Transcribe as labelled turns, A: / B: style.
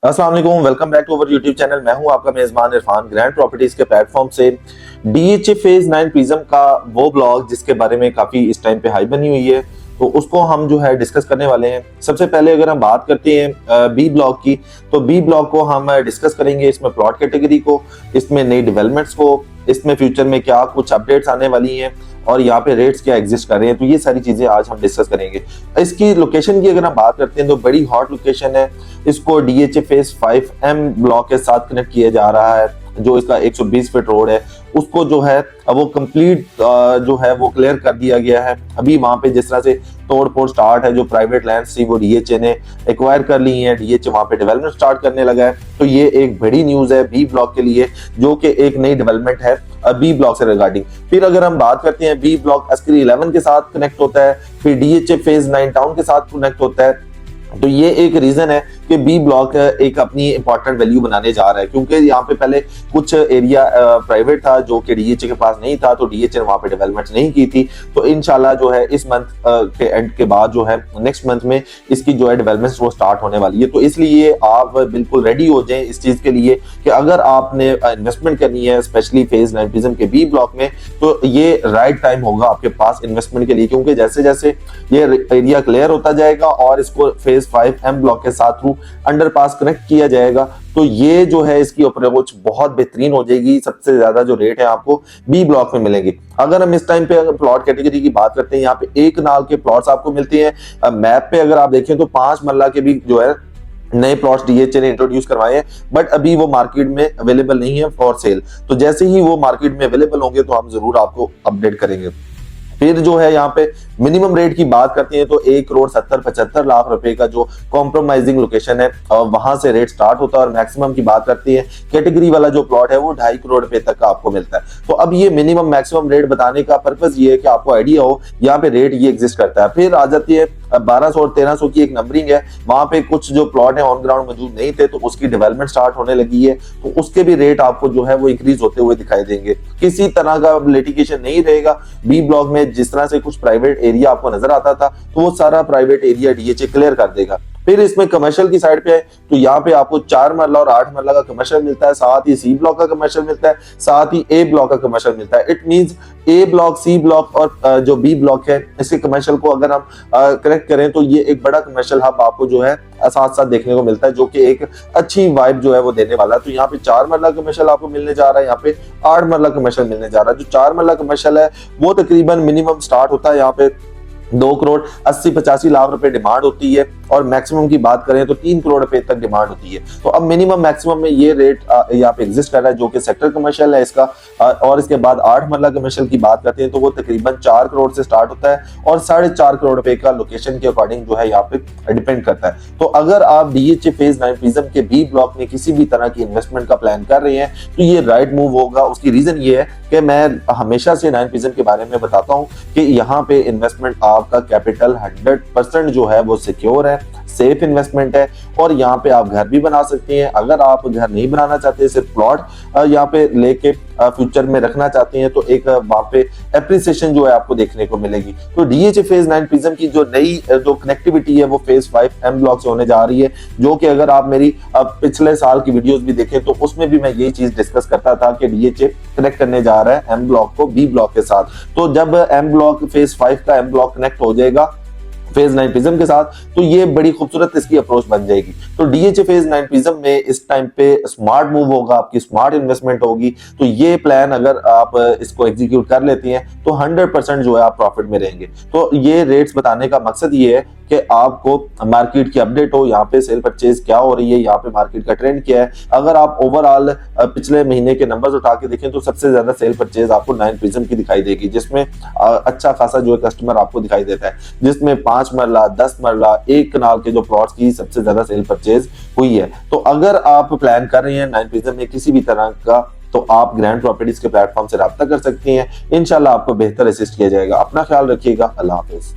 A: अस्सलाम वालेकुम, welcome back to our YouTube channel. मैं हूं आपका मेजबान इरफान। ग्रैंड प्रॉपर्टीज के प्लेटफॉर्म से डीएचए फेज 9 प्रिज्म का वो ब्लॉग जिसके बारे में काफी इस टाइम पे हाई बनी हुई है, तो उसको हम जो है डिस्कस करने वाले हैं। सबसे पहले अगर हम बात करते हैं बी ब्लॉक की, तो बी ब्लॉक को हम डिस्कस करेंगे। इसमें प्लॉट कैटेगरी को, इसमें नई डेवलपमेंट्स को, इसमें फ्यूचर में क्या कुछ अपडेट्स आने वाली हैं और यहाँ पे रेट्स क्या एग्जिस्ट कर रहे हैं, तो ये सारी चीजें आज हम डिस्कस करेंगे। इसकी लोकेशन की अगर हम बात करते हैं तो बड़ी हॉट लोकेशन है। इसको डीएचए फेज 5M ब्लॉक के साथ कनेक्ट किया जा रहा है। जो इसका 120 फीट रोड है उसको जो है वो कंप्लीट जो है वो क्लियर कर दिया गया है। अभी वहां पे जिस तरह से तोड़ फोड़ स्टार्ट है, जो प्राइवेट लैंड थी वो डीएचए ने एक्वायर कर ली है। डीएचए वहां पे डेवलपमेंट स्टार्ट करने लगा है, तो ये एक बड़ी न्यूज है बी ब्लॉक के लिए, जो कि एक नई डेवलपमेंट है बी ब्लॉक से रिगार्डिंग। फिर अगर हम बात करते हैं बी ब्लॉक अस्करी 11 के साथ कनेक्ट होता है, फिर डीएचए फेज 9 टाउन के साथ कनेक्ट होता है। तो ये एक रीजन है कि बी ब्लॉक एक अपनी इंपॉर्टेंट वैल्यू बनाने जा रहा है, क्योंकि यहाँ पे पहले कुछ एरिया प्राइवेट था जो कि डीएचए के पास नहीं था, तो डीएचए ने वहां पे डेवलपमेंट नहीं की थी। तो इंशाल्लाह जो है इस मंथ के एंड के बाद जो है नेक्स्ट मंथ में इसकी जो है डेवलपमेंट वो स्टार्ट होने वाली है। तो इसलिए आप बिल्कुल रेडी हो जाएं इस चीज के लिए कि अगर आपने इन्वेस्टमेंट करनी है स्पेशली फेज 9 प्रिज्म के बी ब्लॉक में, तो ये राइट टाइम होगा आपके पास इन्वेस्टमेंट के लिए, क्योंकि जैसे जैसे ये एरिया क्लियर होता जाएगा और इसको फेज 5M ब्लॉक के साथ थ्रू अंडरपास कनेक्ट किया जाएगा, तो ये जो है इसकी अप्रोच बहुत बेहतरीन हो जाएगी। सबसे ज्यादा जो रेट है आपको बी ब्लॉक में मिलेंगे। अगर हम इस टाइम पे प्लॉट कैटेगरी की बात करते हैं, यहाँ पे एक नाल के प्लॉट्स आपको मिलते हैं। मैप पे अगर आप देखें तो 5 मरला के भी जो है नए प्लॉट्स डीएचए ने इंट्रोड्यूस करवाए हैं, बट अभी वो मार्केट में अवेलेबल नहीं है फॉर सेल। तो जैसे ही वो मार्केट में अवेलेबल होंगे तो हम जरूर आपको अपडेट करेंगे। फिर जो है यहाँ पे मिनिमम रेट की बात करते हैं तो 1,70,75 लाख रुपए का जो कॉम्प्रोमाइजिंग लोकेशन है और वहां से रेट स्टार्ट होता है। और मैक्सिमम की बात करते हैं कैटेगरी वाला जो प्लॉट है वो 2.5 करोड़ रुपए तक का आपको मिलता है। तो अब ये मिनिमम मैक्सिमम रेट बताने का पर्पज ये है कि आपको आइडिया हो यहाँ पे रेट ये एग्जिस्ट करता है। फिर आ जाती है 1200 और 1300 की एक नंबरिंग है। वहां पे कुछ जो प्लॉट है ऑन ग्राउंड मौजूद नहीं थे, तो उसकी डेवलपमेंट स्टार्ट होने लगी है, तो उसके भी रेट आपको जो है वो इंक्रीज होते हुए दिखाई देंगे। किसी तरह का लिटिगेशन नहीं रहेगा बी ब्लॉक में। जिस तरह से कुछ प्राइवेट एरिया आपको नजर आता था, तो वो सारा प्राइवेट एरिया डीएचए क्लियर कर देगा। फिर इसमें कमर्शियल की साइड पे है, तो यहाँ पे आपको 4 मरला और 8 मरला का कमर्शियल मिलता है, साथ ही सी ब्लॉक का कमर्शियल मिलता है, साथ ही ए ब्लॉक का कमर्शियल मिलता है। It means A block, C block और जो बी ब्लॉक है, इसके कमर्शियल को अगर हम करेक्ट करें तो ये एक बड़ा कमर्शियल हब आपको जो है साथ साथ देखने को मिलता है, जो कि एक अच्छी वाइब जो है वो देने वाला है। तो यहाँ पे 4 मरला कमर्शियल आपको मिलने जा रहा है, यहाँ पे 8 मरला कमर्शियल मिलने जा रहा है। जो 4 मरला कमर्शियल है वो तकरीबन मिनिमम स्टार्ट होता है यहाँ पे 2 करोड़ 80-85 लाख रुपए डिमांड होती है, और मैक्सिमम की बात करें तो 3 करोड़ रुपए तक डिमांड होती है। तो अब मिनिमम मैक्सिमम में ये रेट यहाँ पे एग्जिस्ट कर रहा है, जो कि सेक्टर कमर्शियल है इसका। और इसके बाद 8 मरला कमर्शियल की बात करते हैं तो वो तकरीबन 4 करोड़ से स्टार्ट होता है और 4.5 करोड़ रुपए का लोकेशन के अकॉर्डिंग जो है यहाँ पे डिपेंड करता है। तो अगर आप डीएचए फेज 9 प्रिज्म के बी ब्लॉक में किसी भी तरह की इन्वेस्टमेंट का प्लान कर रहे हैं, तो ये राइट मूव होगा। उसकी रीजन ये है कि मैं हमेशा से 9 प्रिज्म के बारे में बताता हूँ कि यहाँ पे इन्वेस्टमेंट आपका कैपिटल 100% जो है वो सिक्योर है, सेफ इन्वेस्टमेंट है, और यहाँ पे आप घर भी बना सकते हैं। अगर आप घर नहीं बनाना चाहते, सिर्फ प्लॉट यहाँ पे लेके फ्यूचर में रखना चाहते हैं, तो एक वहां पे एप्रिसिएशन जो है आपको देखने को मिलेगी। तो डीएचए फेज 9 प्रिज्म की जो नई जो कनेक्टिविटी है वो फेज 5M ब्लॉक से होने जा रही है, जो कि अगर आप मेरी पिछले साल की वीडियोस भी देखें तो उसमें भी मैं यही चीज डिस्कस करता था कि डीएचए कनेक्ट करने जा रहा है एम ब्लॉक को बी ब्लॉक के साथ। तो जब एम ब्लॉक फेज 5 का एम ब्लॉक कनेक्ट हो जाएगा फेज 9 प्रिज्म के साथ, तो ये बड़ी खूबसूरत इसकी अप्रोच बन जाएगी। तो डीएचए फेज 9 प्रिज्म में इस टाइम पे स्मार्ट मूव होगा, आपकी स्मार्ट इन्वेस्टमेंट होगी। तो ये प्लान अगर आप इसको एग्जीक्यूट कर लेते हैं तो 100% जो है आप प्रॉफिट में रहेंगे। तो ये रेट्स बताने का मकसद ये है कि आपको मार्केट की अपडेट हो, यहाँ पे सेल परचेज क्या हो रही है, यहाँ पे मार्केट का ट्रेंड क्या है। अगर आप ओवरऑल पिछले महीने के नंबर्स उठा के देखें तो सबसे ज्यादा सेल परचेज आपको 9 प्रिज्म की दिखाई देगी, जिसमें अच्छा खासा जो है कस्टमर आपको दिखाई देता है, जिसमें 5 मरला 10 मरला एक कनाल के जो प्लॉट्स की सबसे ज्यादा सेल परचेज हुई है। तो अगर आप प्लान कर रहे हैं 9 प्रिज्म में किसी भी तरह का, तो आप ग्रैंड प्रॉपर्टीज के प्लेटफॉर्म से राब्ता कर सकते हैं। इंशाल्लाह आपको बेहतर असिस्ट किया जाएगा। अपना ख्याल रखिएगा। अल्लाह हाफिज।